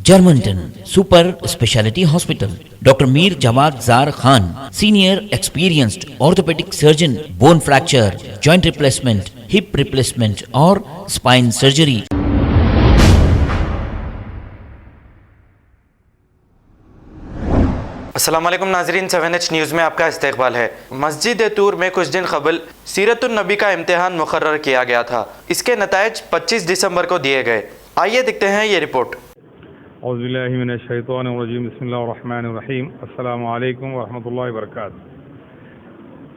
Germantown Super Speciality Hospital. Dr. Mir Jawad Zar Khan, Senior Experienced Orthopedic Surgeon, Bone Fracture, Joint Replacement, Hip Replacement or Spine Surgery. अस्सलाम वालेकुम नाजरीन, 7H news में आपका इस्तकबाल है। मस्जिद तूर में कुछ दिन कबल सीरतुन नबी का इम्तिहान मुकर्रर किया गया था। इसके नताइज 25 दिसंबर को दिए गए। आइए देखते हैं ये रिपोर्ट। औज़ुबिल्लाहि मिनश शैतानिर रजीम, बिस्मिल्लाहिर रहमानिर रहीम, अस्सलामु अलैकुम व रहमतुल्लाहि व बरकातहू।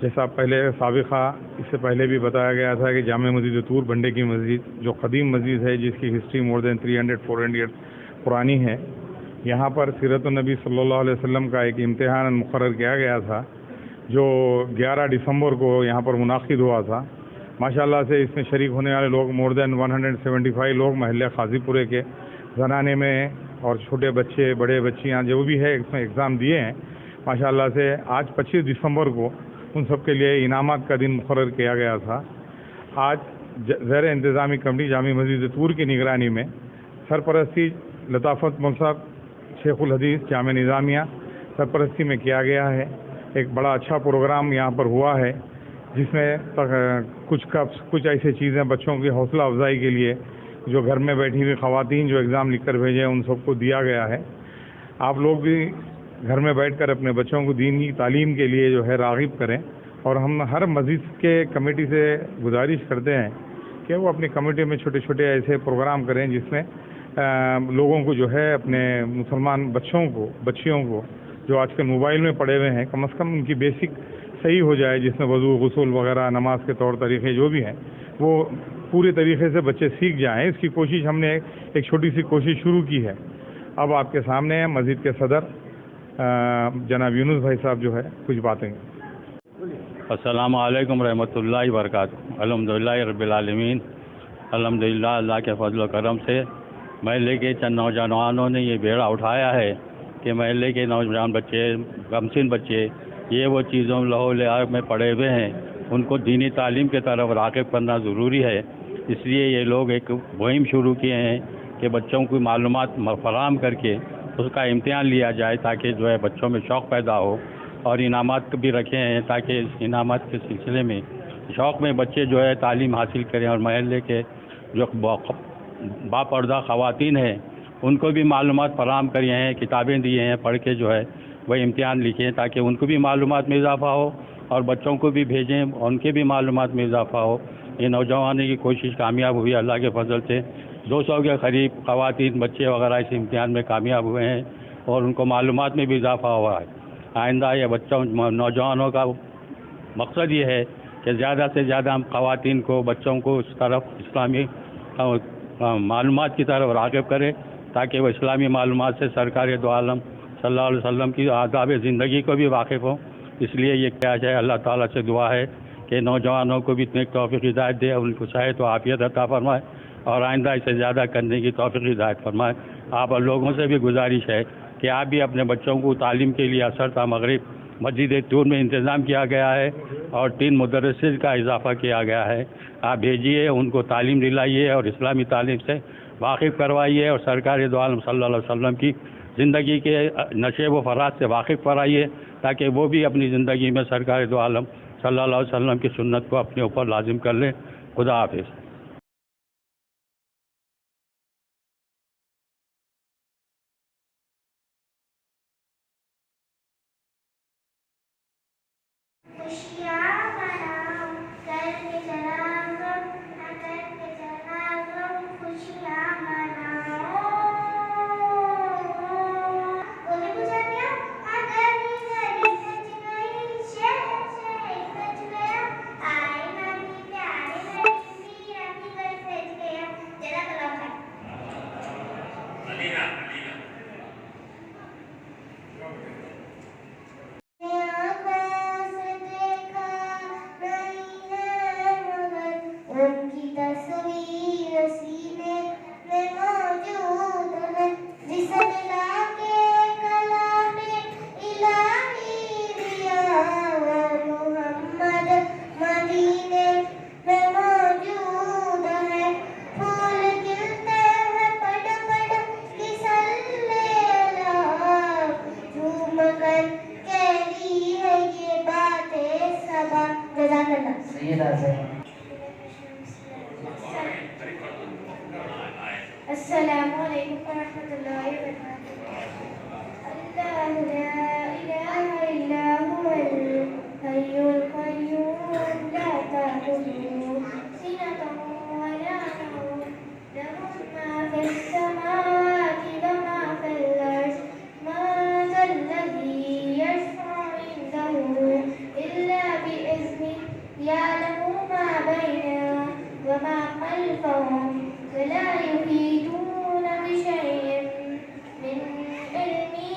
जैसा पहले साबिक़ा इससे पहले भी बताया गया था कि जामे मस्जिद तूर बंडे की मस्जिद जो कदीम मस्जिद है, जिसकी हिस्ट्री मोर देन 300-400 ईयर पुरानी है, यहाँ पर सीरतुन नबी सल्लल्लाहु अलैहि वसल्लम का एक इम्तिहान मुकर्रर किया गया था जो 11 दिसंबर को यहाँ पर मुनाक़िद हुआ था। माशाअल्लाह से इसमें शरीक होने वाले लोग मोर देन 175 लोग महल्ले खाजीपुरे के ज़नाने में और छोटे बच्चे बड़े बच्चियाँ जो भी है इसमें एग्ज़ाम दिए हैं। माशाअल्लाह से आज 25 दिसंबर को उन सब के लिए इनामात का दिन मुकर्रर किया गया था। आज ज़ेर इंतज़ामी कमेटी जामी मस्जिद तूर की निगरानी में सरपरस्ती लताफ़त मौसाब शेखुल हदीस जामे निज़ामिया सरपरस्ती में किया गया है। एक बड़ा अच्छा प्रोग्राम यहाँ पर हुआ है जिसमें कुछ ऐसी चीज़ें बच्चों की हौसला अफजाई के लिए जो घर में बैठी हुई ख़वातीन जो एग्ज़ाम लिख कर भेजे उन सबको दिया गया है। आप लोग भी घर में बैठकर अपने बच्चों को दीन की तालीम के लिए जो है राग़िब करें और हम हर मस्जिद के कमेटी से गुजारिश करते हैं कि वो अपनी कमेटी में छोटे छोटे ऐसे प्रोग्राम करें जिसमें लोगों को जो है अपने मुसलमान बच्चियों को जो आजकल मोबाइल में पड़े हुए हैं कम से कम उनकी बेसिक सही हो जाए, जिसमें वज़ू गुस्ल वगैरह नमाज के तौर तरीक़े जो भी हैं वो पूरे तरीक़े से बच्चे सीख जाएं। इसकी कोशिश हमने एक छोटी सी कोशिश शुरू की है। अब आपके सामने है मस्जिद के सदर जनाब यूनुस भाई साहब जो है कुछ बातें। अस्सलामु अलैकुम रहमतुल्लाहि व बरकातहू। अल्हम्दुलिल्लाह रब्बिल आलमीन, अल्हम्दुलिल्लाह अल्लाह के फजल करम से महल्ले के चंद नौजवानों ने ये बेड़ा उठाया है कि महल्ले के नौजवान बच्चे गमसिन बच्चे ये वो चीज़ों लहो लिहाज में पड़े हुए हैं, उनको दीनी तालीम के तरफ राग़िब करना ज़रूरी है। इसलिए ये लोग एक मुहिम शुरू किए हैं कि बच्चों को मालूमात फराहम करके उसका इम्तिहान लिया जाए ताकि जो है बच्चों में शौक़ पैदा हो, और इनामात भी रखे हैं ताकि इस इनामात के सिलसिले में शौक़ में बच्चे जो है तालीम हासिल करें और महल्ले के जो बापर्दा ख़वातीन हैं उनको भी मालूमात फराहम करिए हैं, किताबें दिए हैं, पढ़ के जो है वह इम्तिहान लिखें ताकि उनको भी मालूमात में इजाफ़ा हो और बच्चों को भी भेजें, उनके भी मालूमात में इजाफ़ा हो। ये नौजवानों की कोशिश कामयाब हुई अल्लाह के फजल से। 200 के करीब ख़वातीन बच्चे वगैरह इस इम्तिहान में कामयाब हुए हैं और उनको मालूमात में भी इजाफ़ा हुआ है। आइंदा ये बच्चों नौजवानों का मकसद ये है कि ज़्यादा से ज़्यादा हम ख़वातीन को बच्चों को इस तरफ इस्लामी मालूमात की तरफ राग़िब करें ताकि वो इस्लामी मालूमात से सरकार दो आलम सल्लल्लाहु अलैहि वसल्लम की आदाब ज़िंदगी को भी वाकिफ़ हो। इसलिए ये क्या जाए, अल्लाह ताला से दुआ है कि नौजवानों को भी इतनी तौफ़ीक़ हिदायत दे, उनको चाहे तो आफ़ियत अता फरमाए और आइंदा इसे ज़्यादा करने की तौफ़ीक़ हिदायत फरमाए। आप लोगों से भी गुजारिश है कि आप भी अपने बच्चों को तालीम के लिए असर ता मगरिब मस्जिद तूर में इंतज़ाम किया गया है और 3 मुदर्रिसिन का इजाफ़ा किया गया है। आप भेजिए, उनको तालीम दिलाइए और इस्लामी तालीम से वाकिफ़ करवाइए और सरकार दो आलम सल्लल्लाहु अलैहि वसल्लम की ज़िंदगी के नशे व फ़रात से वाकिफ़ कराइए ताकि वो भी अपनी ज़िंदगी में सरकार दो आलम सल्लल्लाहु अलैहि वसल्लम की सुन्नत को अपने ऊपर लाजिम कर लें। खुदा हाफिज़। السلام علیکم ورحمۃ اللہ وبرکاتہ. اللہ لا الہ الا هو الحی القیوم لا تأخذه سنة ولا نوم له ما في السماوات وما في الأرض من ذا الذي يشفع عنده إلا بإذنه يعلم ما بينهم وما خلفهم ولا يحيطون بشيء من علمه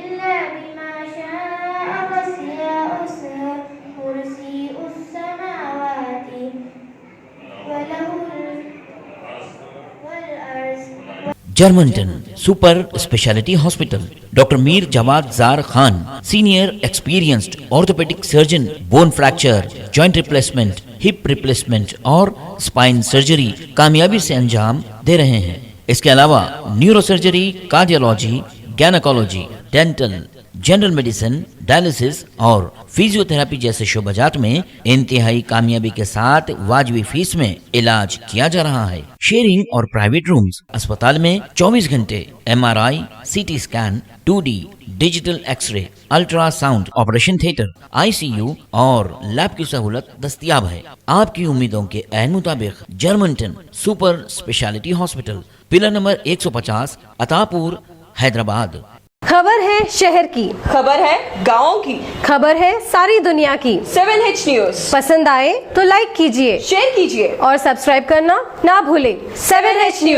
إلا بما شاء وسع كرسيه السماوات والأرض. Germanten super speciality hospital. Doctor Mir Jawad Zar Khan senior experienced orthopaedic surgeon bone fracture joint replacement hip replacement اور اسپائن سرجری کامیابی سے انجام دے رہے ہیں. اس کے علاوہ neurosurgery, cardiology, gynaecology, dental, general medicine, dialysis اور فزیو تھراپی جیسے شعبہ جات میں انتہائی کامیابی کے ساتھ واجبی فیس میں علاج کیا جا رہا ہے. شیئرنگ اور پرائیویٹ رومز. اسپتال میں 24 گھنٹے MRI، CT scan, 2D digital X ray, ultra sound, operation theatre, ICU اور لیب کی سہولت دستیاب ہے. آپ کی امیدوں کے عین مطابق Germanten super speciality hospital, pillar number 150، Attapur, Hyderabad. خبر ہے شہر کی، خبر ہے گاؤں کی، خبر ہے ساری دنیا کی. 7H نیوز پسند آئے تو لائک کیجئے، شیئر کیجیے اور سبسکرائب کرنا نہ بھولیں. 7H news.